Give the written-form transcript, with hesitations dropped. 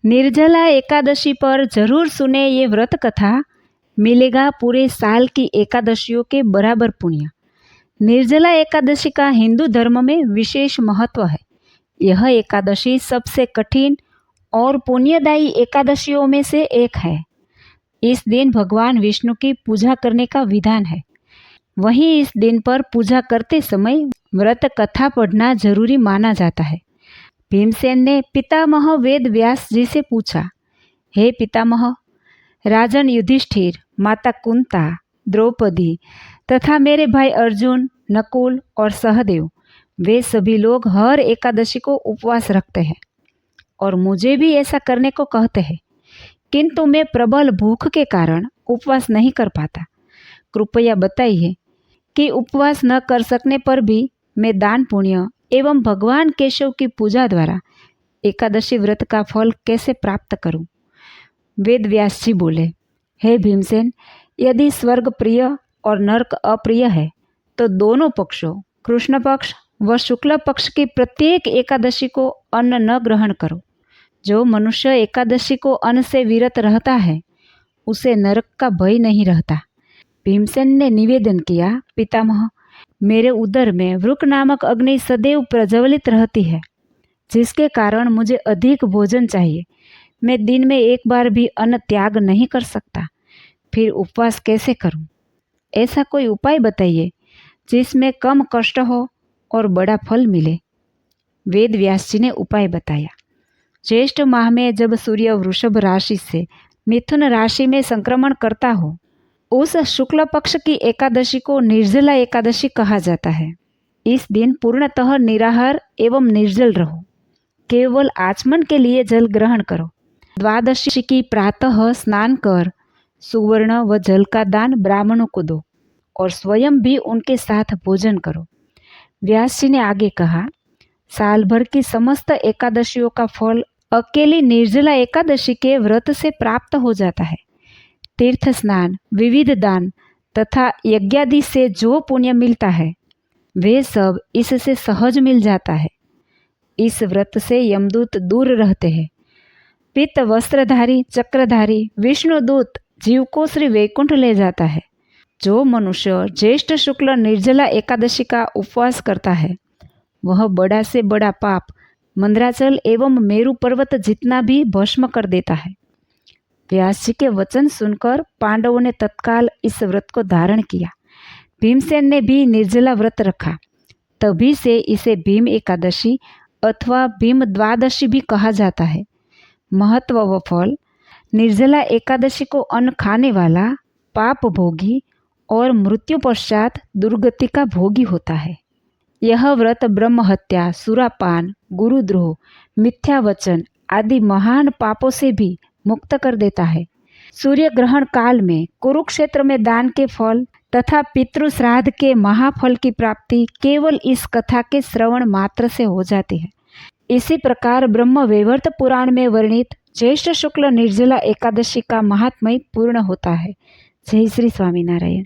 निर्जला एकादशी पर जरूर सुने ये व्रत कथा, मिलेगा पूरे साल की एकादशियों के बराबर पुण्य। निर्जला एकादशी का हिंदू धर्म में विशेष महत्व है। यह एकादशी सबसे कठिन और पुण्यदायी एकादशियों में से एक है। इस दिन भगवान विष्णु की पूजा करने का विधान है। वहीं इस दिन पर पूजा करते समय व्रत कथा पढ़ना जरूरी माना जाता है। भीमसेन ने पितामह वेद व्यास जी से पूछा, हे पितामह, राजन युधिष्ठिर, माता कुंता, द्रौपदी तथा मेरे भाई अर्जुन, नकुल और सहदेव, वे सभी लोग हर एकादशी को उपवास रखते हैं और मुझे भी ऐसा करने को कहते हैं, किंतु मैं प्रबल भूख के कारण उपवास नहीं कर पाता। कृपया बताइए कि उपवास न कर सकने पर भी मैं दान पुण्य एवं भगवान केशव की पूजा द्वारा एकादशी व्रत का फल कैसे प्राप्त करूं? वेद व्यास जी बोले, हे भीमसेन, यदि स्वर्ग प्रिय और नरक अप्रिय है तो दोनों पक्षों, कृष्ण पक्ष व शुक्ल पक्ष की प्रत्येक एकादशी को अन्न न ग्रहण करो। जो मनुष्य एकादशी को अन्न से विरत रहता है उसे नरक का भय नहीं रहता। भीमसेन ने निवेदन किया, पितामह, मेरे उदर में वृक नामक अग्नि सदैव प्रज्वलित रहती है, जिसके कारण मुझे अधिक भोजन चाहिए। मैं दिन में एक बार भी अन्न त्याग नहीं कर सकता, फिर उपवास कैसे करूं? ऐसा कोई उपाय बताइए जिसमें कम कष्ट हो और बड़ा फल मिले। वेद व्यास जी ने उपाय बताया। ज्येष्ठ माह में जब सूर्य वृषभ राशि से मिथुन राशि में संक्रमण करता हो, उस शुक्ल पक्ष की एकादशी को निर्जला एकादशी कहा जाता है। इस दिन पूर्णतः निराहार एवं निर्जल रहो। केवल आचमन के लिए जल ग्रहण करो। द्वादशी की प्रातः स्नान कर सुवर्ण व जल का दान ब्राह्मणों को दो और स्वयं भी उनके साथ भोजन करो। व्यास जी ने आगे कहा, साल भर की समस्त एकादशियों का फल अकेली निर्जला एकादशी के व्रत से प्राप्त हो जाता है। तीर्थ स्नान, विविध दान तथा यज्ञादि से जो पुण्य मिलता है वे सब इससे सहज मिल जाता है। इस व्रत से यमदूत दूर रहते हैं। पित्त वस्त्रधारी चक्रधारी विष्णुदूत जीव को श्री वैकुंठ ले जाता है। जो मनुष्य ज्येष्ठ शुक्ल निर्जला एकादशी का उपवास करता है वह बड़ा से बड़ा पाप मंदराचल एवं मेरु पर्वत जितना भी भस्म कर देता है। व्यास जी के वचन सुनकर पांडवों ने तत्काल इस व्रत को धारण किया। भीमसेन ने भी निर्जला व्रत रखा। तभी से इसे भीम एकादशी अथवा भीम द्वादशी भी कहा जाता है। महत्व व फल, निर्जला एकादशी को अन्न खाने वाला पाप भोगी और मृत्यु पश्चात दुर्गति का भोगी होता है। यह व्रत ब्रह्म हत्या, सुरापान, गुरुद्रोह, मिथ्या वचन आदि महान पापों से भी मुक्त कर देता है। सूर्य ग्रहण काल में कुरुक्षेत्र में दान के फल तथा पितृ श्राद्ध के महाफल की प्राप्ति केवल इस कथा के श्रवण मात्र से हो जाती है। इसी प्रकार ब्रह्म वैवर्त पुराण में वर्णित ज्येष्ठ शुक्ल निर्जला एकादशी का महात्म्य पूर्ण होता है। जय श्री स्वामीनारायण।